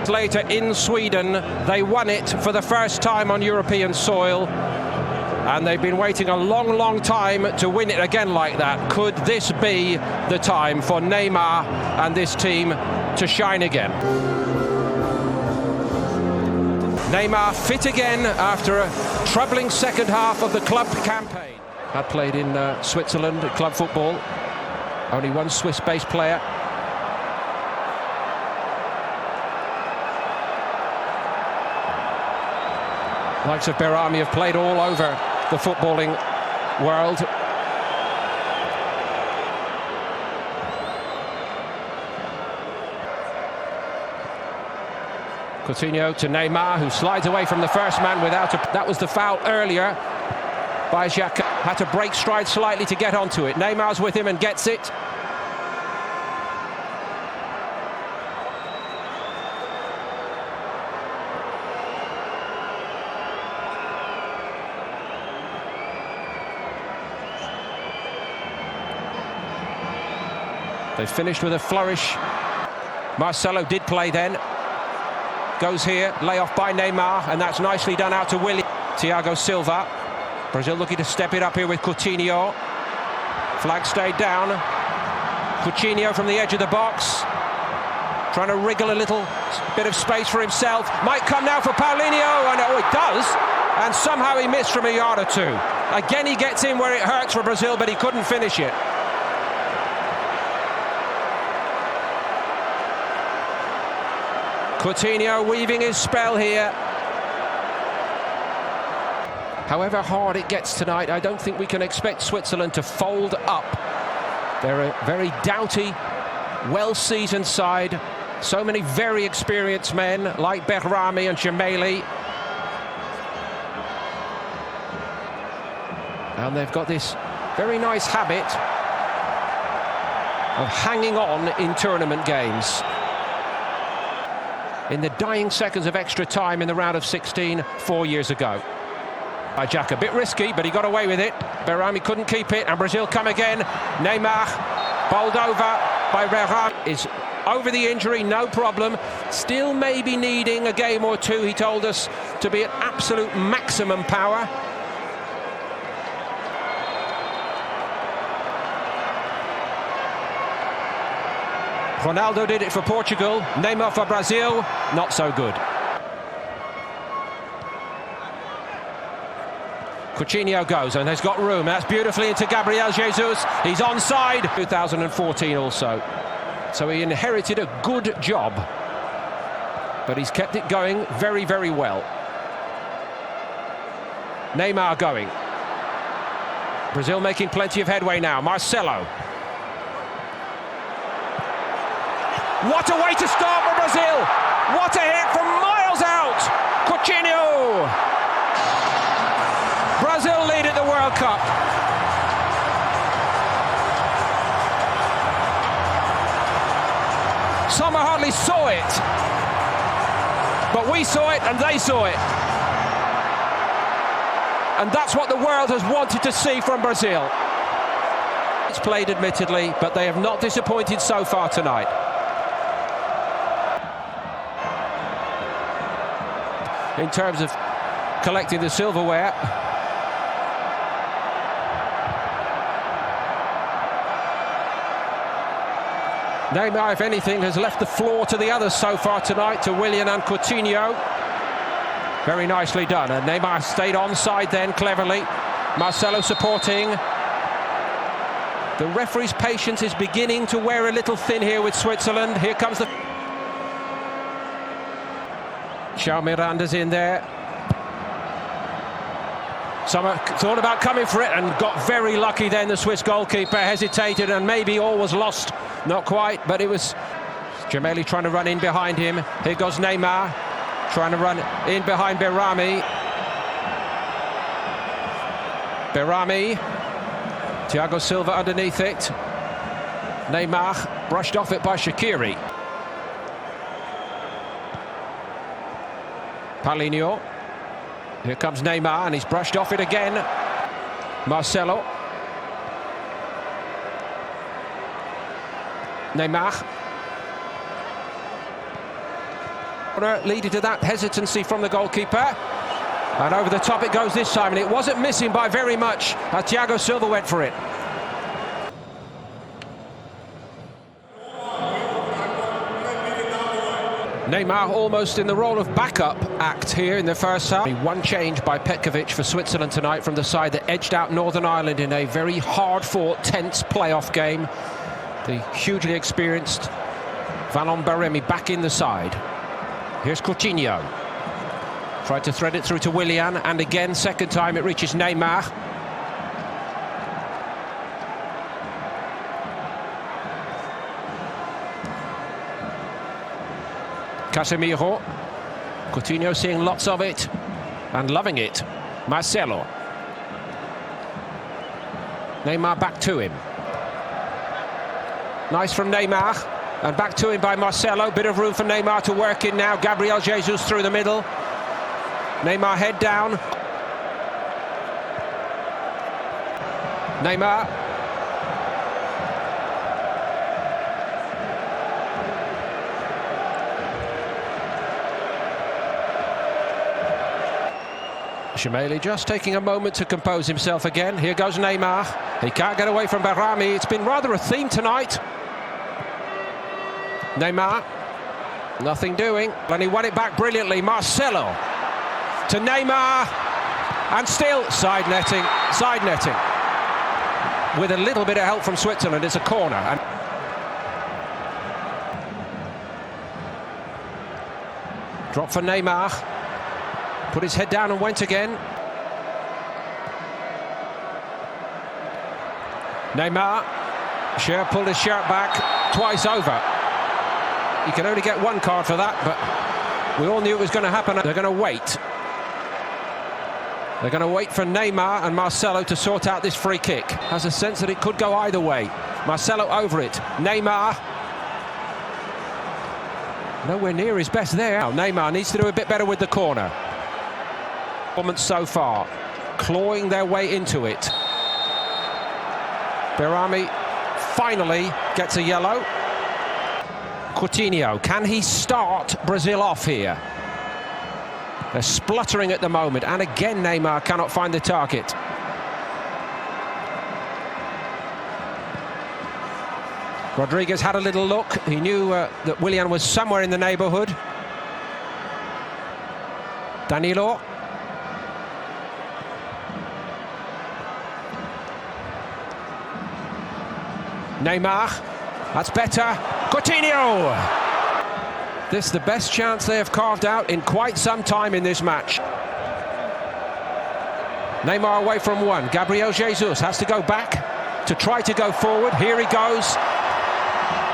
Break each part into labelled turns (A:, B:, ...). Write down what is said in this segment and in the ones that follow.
A: Later in Sweden, they won it for the first time on European soil, and they've been waiting a long time to win it again like that. Could this be the time for Neymar and this team to shine again? Neymar fit again after a troubling second half of the club campaign. Had played in Switzerland at club football, only one Swiss-based player. Likes of Berami have played all over the footballing world. Coutinho to Neymar, who slides away from the first man without a... That was the foul earlier by Xhaka. Had to break stride slightly to get onto it. Neymar's with him and gets it. They finished with a flourish. Marcelo did play then. Goes here, lay off by Neymar, and that's nicely done out to Willian. Thiago Silva. Brazil looking to step it up here with Coutinho. Flag stayed down. Coutinho from the edge of the box. Trying to wriggle a little bit of space for himself. Might come now for Paulinho, and oh, it does. And somehow he missed from a yard or two. Again, he gets in where it hurts for Brazil, but he couldn't finish it. Coutinho weaving his spell here. However hard it gets tonight, I don't think we can expect Switzerland to fold up. They're a very doughty, well-seasoned side. So many very experienced men like Berami and Gemelli. And they've got this very nice habit of hanging on in tournament games. In the dying seconds of extra time in the round of 16 4 years ago. Xhaka, a bit risky, but he got away with it. Berami couldn't keep it, and Brazil come again. Neymar, bowled over by Berami, is over the injury, no problem. Still maybe needing a game or two, he told us, to be at absolute maximum power. Ronaldo did it for Portugal. Neymar for Brazil, not so good. Coutinho goes and has got room. That's beautifully into Gabriel Jesus. He's onside. 2014 also. So he inherited a good job. But he's kept it going very, very well. Neymar going. Brazil making plenty of headway now. Marcelo. What a way to start for Brazil! What a hit from miles out! Coutinho! Brazil lead at the World Cup. Some hardly saw it, but we saw it and they saw it. And that's what the world has wanted to see from Brazil. It's played admittedly, but they have not disappointed so far tonight. In terms of collecting the silverware. Neymar, if anything, has left the floor to the others so far tonight, to Willian and Coutinho. Very nicely done, and Neymar stayed onside then cleverly. Marcelo supporting. The referee's patience is beginning to wear a little thin here with Switzerland. Here comes the... João Miranda's in there. Sommer thought about coming for it and got very lucky then. The Swiss goalkeeper hesitated and maybe all was lost. Not quite, but it was Gemelli trying to run in behind him. Here goes Neymar, trying to run in behind Berami. Berami. Thiago Silva underneath it. Neymar brushed off it by Shaqiri. Paulinho. Here comes Neymar, and he's brushed off it again. Marcelo. Neymar. Leading to that hesitancy from the goalkeeper. And over the top it goes this time, and it wasn't missing by very much as Thiago Silva went for it. Neymar almost in the role of backup act here in the first half. One change by Petkovic for Switzerland tonight from the side that edged out Northern Ireland in a very hard-fought, tense playoff game. The hugely experienced Valon Baremi back in the side. Here's Coutinho. Tried to thread it through to Willian, and again, second time it reaches Neymar. Casemiro. Coutinho seeing lots of it and loving it. Marcelo. Neymar back to him. Nice from Neymar, and back to him by Marcelo. Bit of room for Neymar to work in now. Gabriel Jesus through the middle. Neymar head down. Neymar. Shimeli just taking a moment to compose himself again. Here goes Neymar. He can't get away from Barami. It's been rather a theme tonight. Neymar. Nothing doing. And he won it back brilliantly. Marcelo to Neymar. And still side netting. Side netting. With a little bit of help from Switzerland. It's a corner. And drop for Neymar. Put his head down and went again. Neymar. Cher pulled his shirt back twice over. You can only get one card for that, but we all knew it was going to happen. They're going to wait. They're going to wait for Neymar and Marcelo to sort out this free kick. Has a sense that it could go either way. Marcelo over it. Neymar. Nowhere near his best there. Now, Neymar needs to do a bit better with the corner. Performance so far, clawing their way into it. Barami finally gets a yellow. Coutinho, can he start Brazil off here? They're spluttering at the moment, and again Neymar cannot find the target. Rodriguez had a little look. He knew that Willian was somewhere in the neighbourhood. Danilo. Neymar, that's better. Coutinho! This is the best chance they have carved out in quite some time in this match. Neymar away from one. Gabriel Jesus has to go back to try to go forward. Here he goes.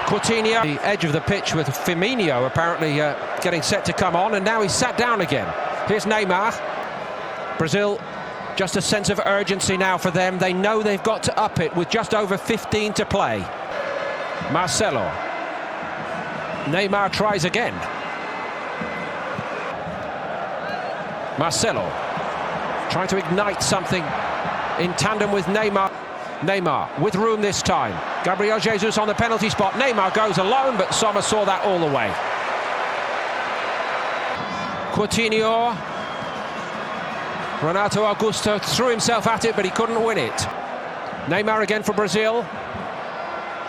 A: Coutinho. The edge of the pitch with Firmino apparently getting set to come on, and now he's sat down again. Here's Neymar. Brazil. Just a sense of urgency now for them. They know they've got to up it with just over 15 to play. Marcelo. Neymar tries again. Marcelo trying to ignite something in tandem with Neymar. Neymar with room this time. Gabriel Jesus on the penalty spot. Neymar goes alone, but Sommer saw that all the way. Coutinho. Renato Augusto threw himself at it, but he couldn't win it. Neymar again for Brazil.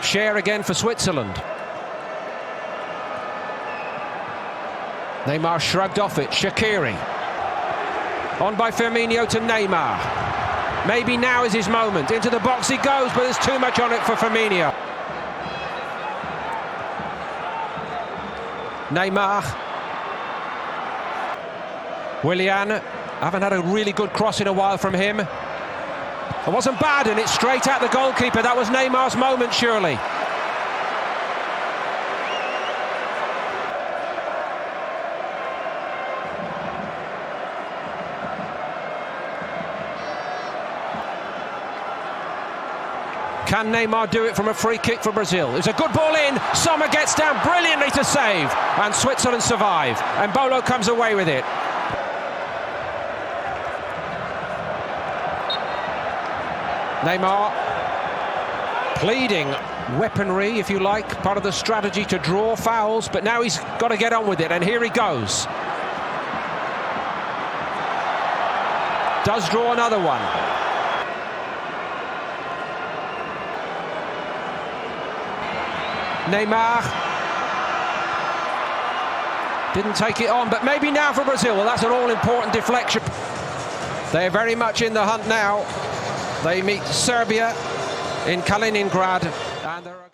A: Cher again for Switzerland. Neymar shrugged off it. Shaqiri. On by Firmino to Neymar. Maybe now is his moment. Into the box he goes, but there's too much on it for Firmino. Neymar. Willian. Haven't had a really good cross in a while from him. It wasn't bad, and it's straight at the goalkeeper. That was Neymar's moment, surely. Can Neymar do it from a free kick for Brazil? It's a good ball in. Sommer gets down brilliantly to save, and Switzerland survive. And Bolo comes away with it. Neymar pleading weaponry, if you like, part of the strategy to draw fouls, but now he's got to get on with it, and here he goes. Does draw another one. Neymar didn't take it on, but maybe now for Brazil. Well, that's an all-important deflection. They're very much in the hunt now. They meet Serbia in Kaliningrad, and there are